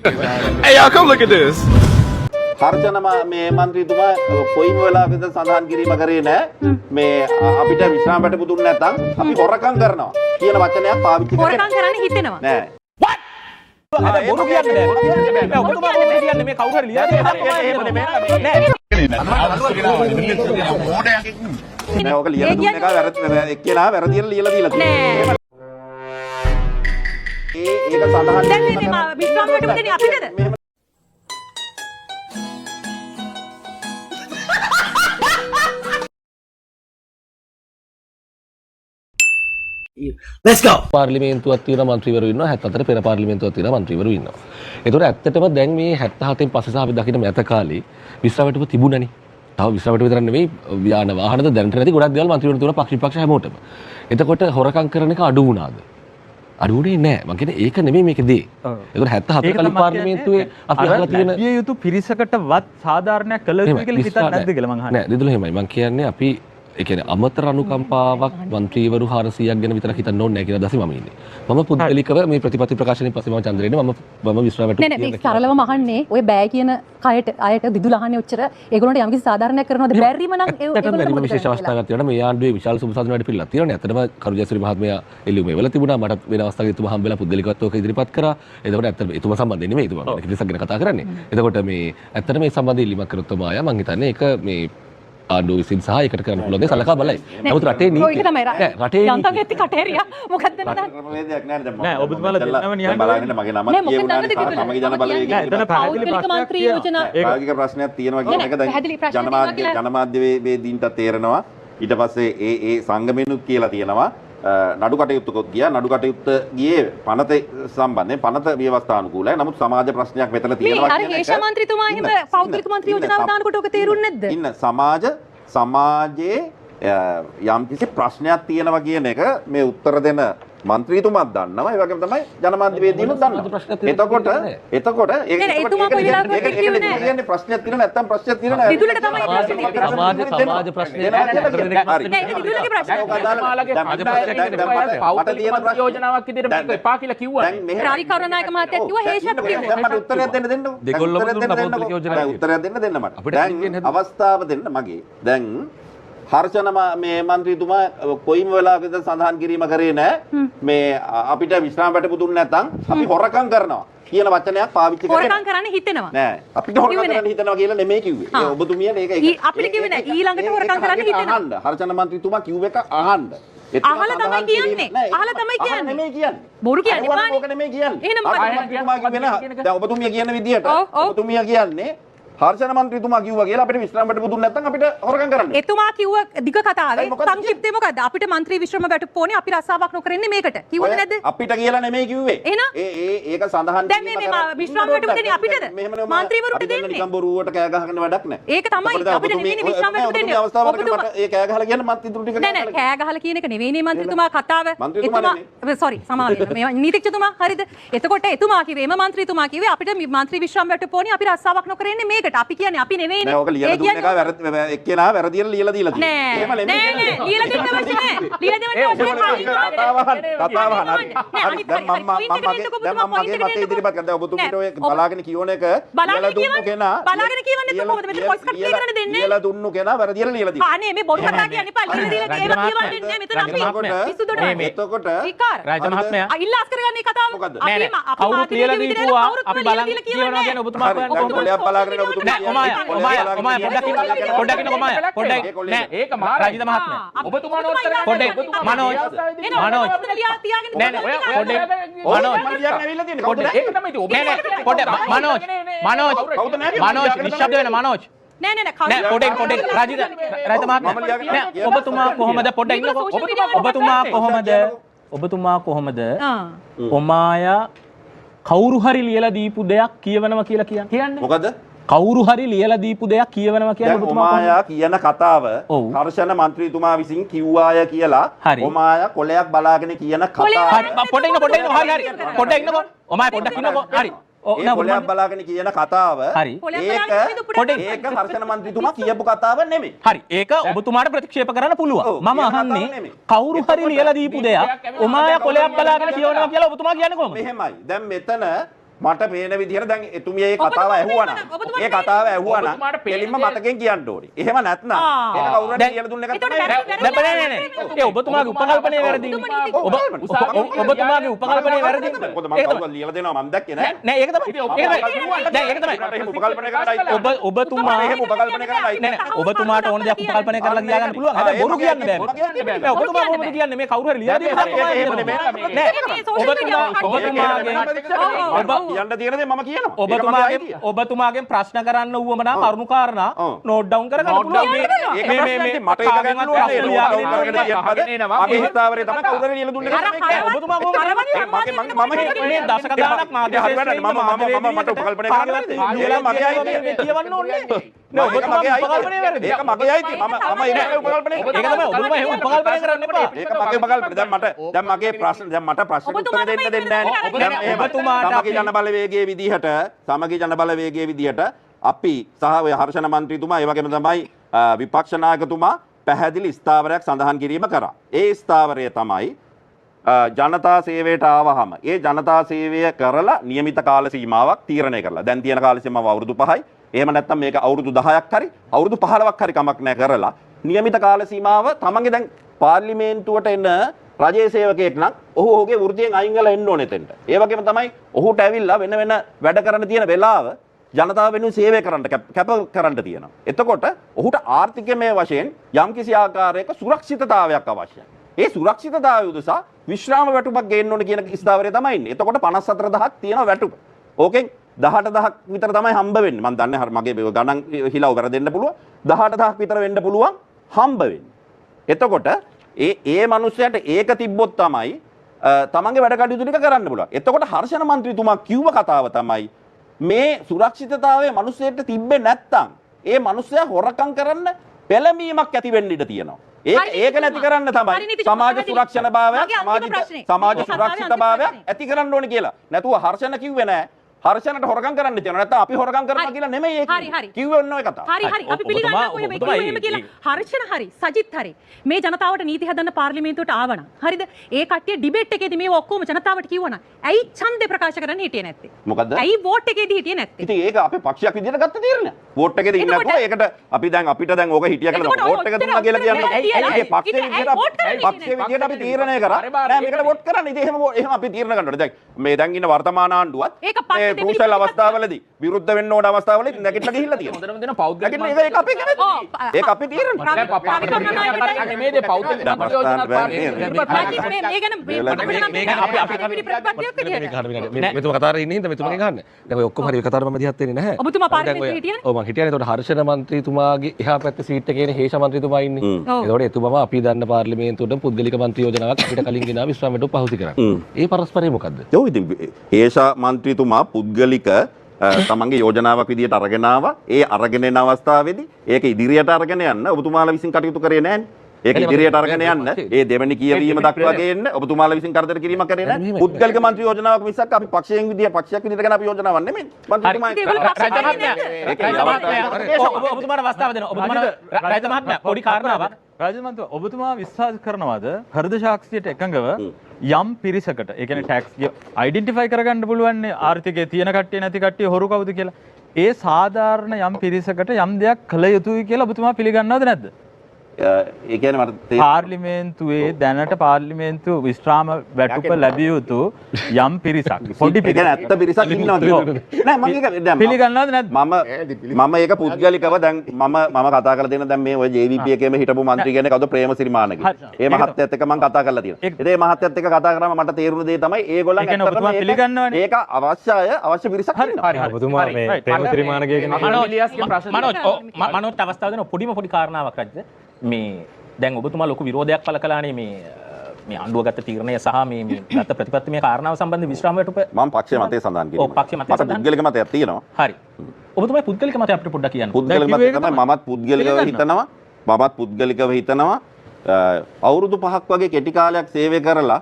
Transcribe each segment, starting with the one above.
Hey y'all, come look at this. Harshana මේ මන්ත්‍රීතුමා කොයිම වෙලාවකද සඳහන් කිරීම කරේ නැහැ මේ අපිට විශ්‍රාම බඩ පුදුන්නේ නැත්නම් අපි හොරකම් කරනවා කියන වචනයක් පාවිච්චි කරන්නේ හොරකම් කරන්න හිතෙනවා නෑ අද බොරු කියන්නේ නෑ ඔබතුමා බොරු කියන්නේ මේ කවුරු හරි ලියලා දෙනවා නෑ ඔක ලියලා දුන්න එක වැරදි එක්කෙනා වැරදියට ලියලා දීලා තියෙනවා ඒක සඳහන් දැන් මේ විශ්‍රාම බඩ පුදුනේ අපිටද Let's go. පාර්ලිමේන්තුවක් තියෙනවා മന്ത്രിවරු ඉන්නවා 74 පෙර පාර්ලිමේන්තුවක් තියෙනවා മന്ത്രിවරු ඉන්නවා. ඒතකොට ඇත්තටම දැන් මේ 77න් පස්සේ සහ අපි දකින්න මෑත කාලේ විශ්‍රාමයටම තිබුණනේ. තව විශ්‍රාමයට විතර නෙවෙයි යාන වාහනද දැනට නැති ගොඩක් දේවල් മന്ത്രിවරු තුන පක්ෂ හැමෝටම. එතකොට හොරකම් කරන එක අඩු වුණාද? අඩු වුණේ නැහැ. මම කියන්නේ ඒක නෙමෙයි මේකේ දේ. ඒතකොට 77 කලින් පාර්ලිමේන්තුවේ අපි අහලා තියෙන ලැබිය යුතු පිරිසකටවත් සාධාරණයක් කළ යුතුයි කියලා හිතන්නේ නැද්ද කියලා මං අහන්නේ. නෑ දෙදුල එහෙමයි. මම කියන්නේ අපි ඒ කියන්නේ අමතර අනුකම්පාවක් മന്ത്രിවරු 400ක් ගැන විතරක් හිතන්න ඕනේ නැහැ කියලා දැසි මම ඉන්නේ. මම පුද්ගලිකව මේ ප්‍රතිපත්ති ප්‍රකාශනයෙන් පස්සේ මම චන්ද්‍රේනේ මම විශ්‍රාමයට නෑ නෑ මේ සරලවම අහන්නේ ඔය බෑ කියන කයට අයට දිදුල අහන්නේ ඔච්චර ඒගොල්ලන්ට යම්කිසි සාධාරණයක් කරනවද බැරිම නම් ඒගොල්ලෝ විශේෂ අවස්ථාවක් තියෙනවා මේ ආණ්ඩුවේ විශාල සුබසාධන වැඩ පිළිලක් තියෙනවා නේ. ඇත්තටම කරුජයසූරි මහත්මයා එළියුමේ වෙලා තිබුණා. මට වෙන අවස්ථාවක එතුමා හම්බෙලා පුද්ගලිකව ඔක ඉදිරිපත් කරා. එතකොට ඇත්තටම එතුමා සම්බන්ධයෙන් නෙමෙයි එතුමා කිසිසක් ගැන කතා කරන්නේ. එතකොට මේ ඇත්තටම මේ සම්බන්ධ ඉල්ලීමක් කරොත් තමයි මම හිතන්නේ ඒක මේ ආණ්ඩුව විසින් සහ ඒකට කරන්න පුළුවන් දේ සලකා බලයි. නමුත් රටේ නීතිය රටේ යන්තම් ඇත්ති කටේරියා මොකක්ද නේද? ක්‍රමවේදයක් නෑ දැන් නෑ ඔබතුමාලා දෙන්නම නියම බලන්න මගේ නම කියවුණා සමගි ජන බලවේගය එතන පැහැදිලි ප්‍රශ්නයක් ප්‍රායෝගික ප්‍රශ්නයක් තියෙනවා කියන එක දැන් ජනමාධ්‍යවේදීන්ට තේරෙනවා. ඊට පස්සේ ඒ සංගමෙනුත් කියලා තියෙනවා නඩු කටයුත්තකොත් ගියා. නඩු කටයුත්ත ගියේ පනත සම්බන්ධයෙන් පනත ව්‍යවස්ථානුකූලයි. නමුත් සමාජ ප්‍රශ්නයක් මෙතන තියෙනවා මේ අර හේෂ මන්ත්‍රීතුමා එහෙම පෞද්ගලික මන්ත්‍රී යෝජනාව දානකොට ඔක තේරුන්නේ නැද්ද? ඉන්න සමාජයේ යම්කිසි ප්‍රශ්නයක් තියෙනවා කියන එක මේ උත්තර දෙන මන්ත්‍රීතුමාත් දන්නවා. ඒ වගේම තමයි ජනමාධ්‍යවේදීනුත් දන්නවා. එතකොට ඒක කියන්නේ ප්‍රශ්නයක් තියෙනවා නැත්නම් ප්‍රශ්නයක් තියෙනවා නේද? දිදුලට තමයි සමාජ ප්‍රශ්නේ යෝජනාවක් විදිහට මේක එපා කියලා කිව්වා. රාජි කරුණානායක මහත්තයා කිව්වා හේෂත් කිව්වා. දැන් මට උත්තරයක් දෙන්න. දෙගොල්ලම දුන්නා පෞද්ගලික යෝජනාවක්. උත්තරයක් දෙන්න මට. දැන් අවස්ථාව දෙන්න මගේ. දැන් හර්ෂණ මේ මන්ත්‍රීතුමා කොයිම වෙලාවකද සඳහන් කිරීම කරේ නැහැ මේ අපිට විශ්‍රාම බඩ පුදුන්නේ නැත්නම් අපි හොරකම් කරනවා කියන වචනයක් පාවිච්චි කරේ හොරකම් කරන්න හිතෙනවා නෑ අපිට හොරකම් කරන්න හිතනවා කියලා නෙමෙයි කිව්වේ. ඒ ඔබතුමිය මේක අපිට කිව්වේ නෑ ඊළඟට හොරකම් කරන්න හිතෙනවා. අහන්න හර්ෂණ මන්ත්‍රීතුමා කිව්ව එක අහන්න. අහලා තමයි කියන්නේ. අහලා තමයි කියන්නේ. නෙමෙයි කියන්නේ. බොරු කියන්නේ පානේ. ඕක නෙමෙයි කියන්නේ. එහෙනම් මොකද දැන් ඔබතුමිය කියන විදියට ඔබතුමිය කියන්නේ හර්ෂණ මන්ත්‍රීතුමා කිව්වා කියලා අපිට විශ්‍රාම බඩ පුදුන්නේ නැත්නම් අපිට හොරකම් කරන්න. එතුමා කිව්ව දිග කතාවේ සංක්ෂිප්තේ මොකද්ද? අපිට മന്ത്രി විශ්‍රම වැටුප්පෝනේ අපි රස්සාවක් නොකරන්නේ මේකට. කිව්වද නැද්ද? අපිට කියලා නෙමෙයි කිව්වේ. ඒක සඳහන් දැන් මේ විශ්‍රම වැටුප්පෝනේ අපිටද? മന്ത്രിවරුන්ට දෙන්නේ. නිකන් බොරුවට කෑ ගහගෙන වැඩක් නැහැ. ඒක තමයි අපිට නෙමෙයි විශ්‍රම වැටුප්පෝ දෙන්නේ. ඔබතුමා ඒ කෑ ගහලා කියන්නේ මත් ඉදිරි ටික නෑ නෑ කෑ ගහලා කියන එක නෙවෙයිනේ මන්ත්‍රීතුමා කතාව. එතුමා සෝරි සමාව වෙන්න. මේ නීතිඥතුමා හරිද? එතකොට එතුමා කිව්වේ එම මන්ත්‍රීතුමා කිව්වේ අපිට മന്ത്രി විශ්‍රම වැටුප්පෝනේ අපි රස්සාවක් නොකරන්නේ මේකට. අපි කියන්නේ අපි නෑ ඔක ලියලා දුන්න එක වැරදි එක්කෙනා වැරදියට ලියලා දීලා තියෙනවා. එහෙම නෙමෙයි. නෑ නෑ ලියලා දෙන්න අවශ්‍ය නෑ. ලියලා දෙන්න අවශ්‍ය නෑ. මගේ මතය ඉදිරිපත් කරන්න. ඔබතුමීට ඔය බලාගෙන කියවන එක ලියලා දුන්නු කෙනා බලාගෙන කියවන්නේ කොහොමද මෙතන වොයිස් කට් ප්ලේ කරන්න දෙන්නේ? ලියලා දුන්නු කෙනා වැරදියට ලියලා තියෙනවා. අනේ මේ බොරු කතා කියන්නේ පා ලියලා දීලා ඒව කියවන්නේ නෑ මෙතන අපි පිස්සුදොඩ එතකොට රාජ මහත්මයා ඉල්ලාස් කරගන්නේ කතාව. නෑ නෑ කවුරුත් ලියලා දීපුවා අපි බලන් කියවනවා කියන ඔබතුමා කොහොමද බලාගෙන ඔබතුමා පොඩ්ඩක් ඉන්න කොමාය පොඩ්ඩක් නෑ ඒක රාජිත මහත්මයා ඔබතුමා නෝට් කරගන්න පොඩ්ඩක් මනෝජ් නෑ පොඩ්ඩක් ඒක තමයි ඉතින් ඔබ නෑ පොඩ්ඩක් මනෝජ් නිශ්ශබ්ද වෙන මනෝජ් නෑ නෑ නෑ පොඩ්ඩක් රාජිත මහත්මයා නෑ ඔබතුමා කොහමද පොඩ්ඩක් ඉන්නකො ඔබතුමා කොහමද ඔමායා කවුරු හරි ලියලා දීපු දෙයක් කියවනවා කියලා කියන්නේ මොකද කවුරු හරි ලියලා දීපු දෙයක් කියවනවා කියන්නේ ඔමායා කියන කතාව හර්ෂණ මන්ත්‍රීතුමා විසින් කිව්වාය කියලා ඔමායා කොලයක් බලාගෙන කියන කතාව පොඩ්ඩක් ඉන්න හරි පොඩ්ඩක් ඉන්නකො ඔමායා පොඩ්ඩක් ඉන්නකො හරි ඒ කොලයක් බලාගෙන කියන කතාව හරි ඒක හර්ෂණ මන්ත්‍රීතුමා කියපු කතාව නෙමෙයි හරි ඒක ඔබතුමාට ප්‍රතික්ෂේප කරන්න පුළුවන් මම අහන්නේ කවුරු හරි ලියලා දීපු දෙයක් ඔමායා කොලයක් බලාගෙන කියවනවා කියලා ඔබතුමා කියන්නේ කොහොමද මෙහෙමයි දැන් මෙතන මට පේන විදිහට දැන් එතුමිය ඒ කතාව ඇහුවා නම් ඒ කතාව ඇහුවා නම් කෙලින්ම මතකෙන් කියන්න ඕනේ. එහෙම නැත්නම් ඒක කවුරු හරි කියලා දුන්න එක තමයි. නෑ ඔබතුමාගේ උපකල්පනය වැරදි. ඔබතුමාගේ උපකල්පනය වැරදි. මොකද මම කවුරුත් ලියලා දෙනවා මම දැක්කේ නෑ. නෑ ඒක තමයි. දැන් ඒක තමයි. එහෙම උපකල්පනය කරලා ඔබතුමා එහෙම උපකල්පනය කරලා නෑ ඔබතුමාට ඕන දෙයක් උපකල්පනය කරලා කියා ගන්න පුළුවන්. හැබැයි බොරු කියන්න බෑ. නෑ ඔබතුමා කොහොමද කියන්නේ මේ කවුරු හරි ලියලා දෙනවා කියන්න තියෙන දේ මම කියනවා. ඔබතුමාගෙන් ප්‍රශ්න කරන්න වුවමනා කරුණු කාරණා නෝට් ඩවුන් කරගන්න පුළුවන්. මේ මට ඒක ගන්න ඕනේ මගේ හිතාවරේ තමයි කවුරු හරි ලියලා දුන්නේ කියලා. ඔබතුමා කොහොමද මේ දශක ගානක් මාධ්‍ය මට උපකල්පනය කරන්න ලියලා මගේ අයිතිය කියවන්න ඕනේ නෑ ඔබතුමාගේ උපකල්පනය වැරදි. ඒක මගේ අයිතිය. මම ඒක උපකල්පනය ඒක තමයි ඔබතුමා එහෙම උපකල්පනය කරන්න එපා. ඒක මගේ උපකල්පනය. දැන් මගේ ප්‍රශ්න දැන් මට ප්‍රශ්න උත්තර දෙන්න නැහැ නේ. ඔබතුමාට සමගි ජන බලවේගයේ විදිහට සමගි ජන බලවේගයේ විදිහට අපි සහ ඔය හර්ෂණ මන්ත්‍රීතුමා ඒ වගේම තමයි විපක්ෂ නායකතුමා පැහැදිලි ස්ථාවරයක් සඳහන් කිරීම කරා. ඒ ස්ථාවරය තමයි ජනතා සේවයට ආවහම ඒ ජනතා සේවය කරලා નિયમિત කාල සීමාවක් තීරණය කරලා. දැන් තියෙන කාල සීමාව අවුරුදු 5යි. එහෙම නැත්නම් මේක අවුරුදු 10ක් හරි අවුරුදු 15ක් හරි කමක් නැහැ කරලා નિયમિત කාල සීමාව තමන්ගේ දැන් පාර්ලිමේන්තුවට එන රජයේ සේවකයෙක් නම් ඔහු ඔහුගේ වෘත්තියෙන් අයින් වෙලා එන්න ඕනේ එතෙන්ට. ඒ වගේම තමයි ඔහුට ඇවිල්ලා වෙන වෙන වැඩ කරන්න තියෙන වෙලාව ජනතාව වෙනුවෙන් සේවය කරන්න කැප කරන්න තියෙනවා. එතකොට ඔහුට ආර්ථිකමය වශයෙන් යම්කිසි ආකාරයක සුරක්ෂිතතාවයක් අවශ්‍යයි. ඒ සුරක්ෂිතතාවය උදෙසා විශ්‍රාම වැටුපක් ගේන්න ඕනේ කියන ස්ථාවරය තමයි ඉන්නේ. එතකොට 54000ක් තියෙනවා වැටුප. ඕකෙන් 18000ක් විතර තමයි හම්බ වෙන්නේ. මම දන්නේ හරිය මගේ ගණන් හිලව වැරදෙන්න පුළුවන්. 18000ක් විතර වෙන්න පුළුවන් හම්බ වෙන්නේ. එතකොට ඒ මනුස්සයට ඒක තිබ්බොත් තමයි තමන්ගේ වැඩ කටයුතු ටික කරන්න පුළුවන්. එතකොට හර්ෂණ මන්ත්‍රීතුමා කිව්ව කතාව තමයි මේ සුරක්ෂිතතාවයේ මනුස්සයෙක්ට තිබ්බේ නැත්තම් ඒ මනුස්සයා හොරකම් කරන්න පෙළඹීමක් ඇති වෙන්න ඉඩ තියෙනවා. ඒක නැති කරන්න තමයි සමාජ සුරක්ෂණභාවයක් සමාජ සුරක්ෂිතභාවයක් ඇති කරන්න ඕනේ කියලා. නැතුව හර්ෂණ කිව්වේ නෑ. හර්ෂණට හොරකම් කරන්න තියෙනවා. නැත්නම් අපි හොරකම් කරනවා කියලා නෙමෙයි ඒක. කිව්වේ ඔන්න ඔය කතාව. හරි අපි පිළිගන්නවා ඔය කිව්වෙම කියලා. හර්ෂණ හරි සජිත් හරි. මේ ජනතාවට නීති හදන්න පාර්ලිමේන්තුවට ආවනම්. හරිද? ඒ කට්ටිය ඩිබේට් එකේදී මේව ඔක්කොම ජනතාවට කිව්වනම් ඇයි ඡන්දේ ප්‍රකාශ කරන්න හිටියේ නැත්තේ? මොකද්ද? ඇයි වෝට් එකේදී හිටියේ නැත්තේ? ඉතින් ඒක අපේ පක්ෂයක් විදිහට ගත්ත තීරණයක්. වෝට් එකේදී ඉන්නකෝ ඒකට අපි දැන් අපිට දැන් ඕක හිටියා කියලා වෝට් එක දුන්නා කියලා කියන්නේ. ඒ පක්ෂයේ විදිහට අපි තීරණය කරා. නෑ මේකට වෝට් කරන්න. ඉතින් එහෙම අපි තීරණ ගන්නකොට දැන් මේ දැන් ඉන්න වර්තමාන ආණ්ඩුවත් මේ බ්‍රූසෙල් අවස්ථාවලදී විරුද්ධ වෙන්න ඕන අවස්ථාවලදී නැගිටලා ගිහිල්ලා තියෙනවා. හොඳටම දෙන පෞද්ගලික ඒක අපි කියන්නේ. ඒක අපි තීරණ. මේ දේ පෞද්ගලික මෙතුම කතාර ඉන්නේ හින්දා මෙතුමගෙන් ගන්න. දැන් ඔය ඔක්කොම හරි ඔය කතාර මම දිහත් වෙන්නේ නැහැ. ඔබතුමා පාර්ලිමේන්තුවේ හිටියනේ? ඔව් මම හිටියනේ. ඒතකොට හර්ෂණ මන්ත්‍රීතුමාගේ එහා පැත්තේ සීට් එකේ ඉන්නේ හේෂ මන්ත්‍රීතුමා ඉන්නේ. ඒතකොට එතුමම අපි දන්න පාර්ලිමේන්තුවට පුද්ගලික මන්ත්‍රී යෝජනාවක් අපිට කලින් ගෙනාව විශ්‍රාම වැටුප් පහසු කරන්න. ඒ පරස්පරය මොකද්ද? ඔව් ඉතින් හේෂ මන්ත්‍රීතුමා පුද්ගලික තමන්ගේ යෝජනාවක් විදිහට අරගෙන ආවා. ඒ අරගෙන එන අවස්ථාවේදී ඒක ඉදිරියට අරගෙන යන්න ඔබතුමාලා විසින් කටයුතු කරේ නැහැනේ. ඒක ඉදිරියට අරගෙන යන්න ඒ දෙවෙනි කියවීම දක්වා ගේන්න ඔබතුමාලා විසින් කරදර කිරීමක් කරේ නැහැ. පුද්ගලික මන්ත්‍රී යෝජනාවක් මිසක් අපි පක්ෂයෙන් පක්ෂයක් විදිහට ගන්න අපි යෝජනාවක් නෙමෙයි. ඔබතුමාට අවස්ථාව දෙනවා. ඔබතුමාට රාජ මහත්මයා පොඩි කාරණාවක්. රාජමන්තු ඔබතුමා විශ්වාස කරනවාද හෘද සාක්ෂියට එකඟව යම් පිරිසකට ඒ කියන්නේ ටැක්ස් අයිඩෙන්ටිෆයි කරගන්න පුළුවන් ආර්ථිකයේ තියෙන කට්ටිය නැති කට්ටිය හොරු කවුද කියලා ඒ සාධාරණ යම් පිරිසකට යම් දෙයක් කළ යුතුයි කියලා ඔබතුමා පිළිගන්නවද නැද්ද? ඒ කියන්නේ මට පාර්ලිමේන්තුවේ දැනට පාර්ලිමේන්තු විශ්‍රාම වැටුප ලැබිය යුතු යම් පිරිසක් පොඩි පිරිසක් ඇත්ත පිරිසක් ඉන්නවද? නෑ මම ඒක දැන් පිළිගන්නවද නැද්ද? මම ඒක පුද්ගලිකව දැන් මම කතා කරලා දෙන දැන් මේ ඔය JVP එකේම හිටපු මන්ත්‍රී කෙනෙක් කවුද ප්‍රේමසිරි මානගේ. ඒ මහත්තයත් එක්ක මම කතා කරලා තියෙනවා. ඉතින් ඒ මහත්තයත් එක්ක කතා කරාම මට තේරුණ දේ තමයි ඒගොල්ලන් ඇත්තටම ඒක අවශ්‍ය පිරිසක් ඉන්නවා. හරි ඔබතුමා මේ ප්‍රේමසිරි මානගේ මනෝත් අවස්ථාව දෙනවා පොඩි කාරණාවක් රජද මේ දැන් ඔබතුමා ලොකු විරෝධයක් පළ කළානේ මේ ආණ්ඩුව ගත්ත තීරණය සහ මේ ගත්ත ප්‍රතිපත්ති මේ කාරණාව සම්බන්ධ විශ්‍රාම වැටුප මම පක්ෂයේ මතය සඳහන් කිරීම. ඔව් පක්ෂයේ මතය සඳහන්. මට පුද්ගලික මතයක් තියෙනවා. හරි. ඔබතුමා පුද්ගලික මතය අපිට පොඩ්ඩක් කියන්න. පුද්ගලික මතය තමයි මමත් පුද්ගලිකව හිතනවා අවුරුදු 5ක් වගේ කෙටි කාලයක් සේවය කරලා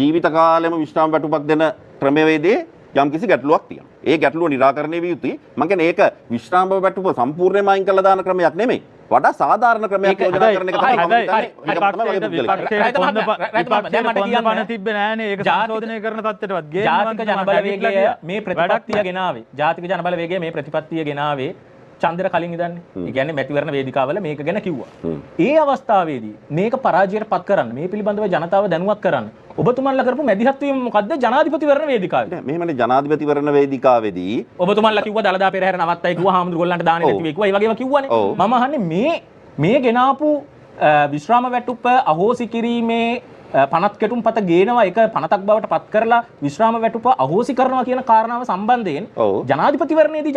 ජීවිත කාලෙම විශ්‍රාම වැටුපක් දෙන ක්‍රමවේදයේ යම්කිසි ගැටලුවක් තියෙනවා. ඒ ගැටලුව निराකරණය විය යුතුයි. මම කියන්නේ ඒක විශ්‍රාම වැටුප සම්පූර්ණයෙන්ම අයින් කළා දාන ක්‍රමයක් නෙමෙයි. වඩා සාධාරණ ක්‍රමයක් යෝජනා කරන එක තමයි මම හැබැයි හිතන්නේ. විපක්ෂයට පන තිබ්බේ නෑනේ ඒක සංශෝධනය කරන තත්ත්වයටවත් ජාතික ජනබලවේගය මේ ප්‍රතිපත්තිය ගෙනාවේ. ජාතික ජනබලවේගය මේ ප්‍රතිපත්තිය ගෙනාවේ චන්දර කලින් ඉදන්නේ. ඒ කියන්නේ මැතිවරණ වේදිකාවල මේක ගැන කිව්වා. ඒ අවස්ථාවේදී මේක පරාජයට පත් කරන්න මේ පිළිබඳව ජනතාව දැනුවත් කරන්න ඔබතුමන්ලා කරපු මැදිහත් වීම මොකද්ද ජනාධිපතිවරණ වේදිකාවේ? මෙහෙමනේ ජනාධිපතිවරණ වේදිකාවේදී ඔබතුමන්ලා කිව්වා දලදා පෙරහැර නවත්තයි කිව්වා හාමුදුරු ගොල්ලන්ට දාන්නේ නැති වෙයි කිව්වා. ඒ වගේම කිව්වනේ. මම අහන්නේ මේ ගෙනාපු විශ්‍රාම වැටුප අහෝසි කිරීමේ පනත් කෙටුම් පත ගේනවා එක පනතක් බවට පත් කරලා විශ්‍රාම වැටුප අහෝසි කරනවා කියන කාරණාව සම්බන්ධයෙන් ජනාධිපතිවරණයේදී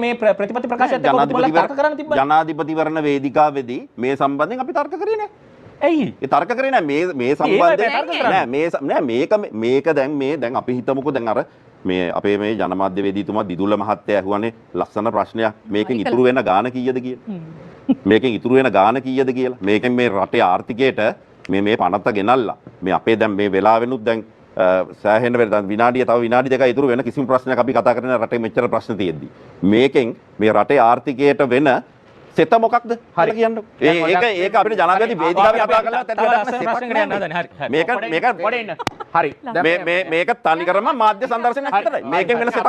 මේ ප්‍රතිපත්ති ප්‍රකාශයත් එක්ක ඔබතුමන්ලා තර්ක කරන්න තිබ්බා. ජනාධිපතිවරණ වේදිකාවේදී මේ සම්බන්ධයෙන් අපි තර්ක කරේ නෑ. ඇයි? ඒ තර්ක කරේ නෑ මේ සම්බන්ධයෙන් මේක දැන් අපි හිතමුකෝ දැන් අර මේ අපේ මේ ජනමාධ්‍යවේදීතුමා දිදුල මහත්තයා ඇහුවානේ ලස්සන ප්‍රශ්නයක් මේකෙන් ඉතුරු වෙන ගාන කීයද කියලා. මේකෙන් ඉතුරු වෙන ගාන කීයද කියලා. මේකෙන් මේ රටේ ආර්ථිකයට මේ පනත ගෙනල්ලා මේ අපේ දැන් මේ වෙලාවෙනුත් දැන් සෑහෙන වෙන දැන් විනාඩිය තව විනාඩි දෙකක් ඉතුරු වෙන කිසිම ප්‍රශ්නයක් අපි කතා කරන රටේ මෙච්චර ප්‍රශ්න තියෙද්දි මේකෙන් මේ රටේ ආර්ථිකයට වෙන සෙත මොකක්ද? හරි කියන්න. ඒක අපිට ජනාධිපති වේදිකාවේ කතා කරලා මේක තනි කරම මාධ්‍ය සංදර්ශනයක් විතරයි. මේකෙන් වෙන සෙතක්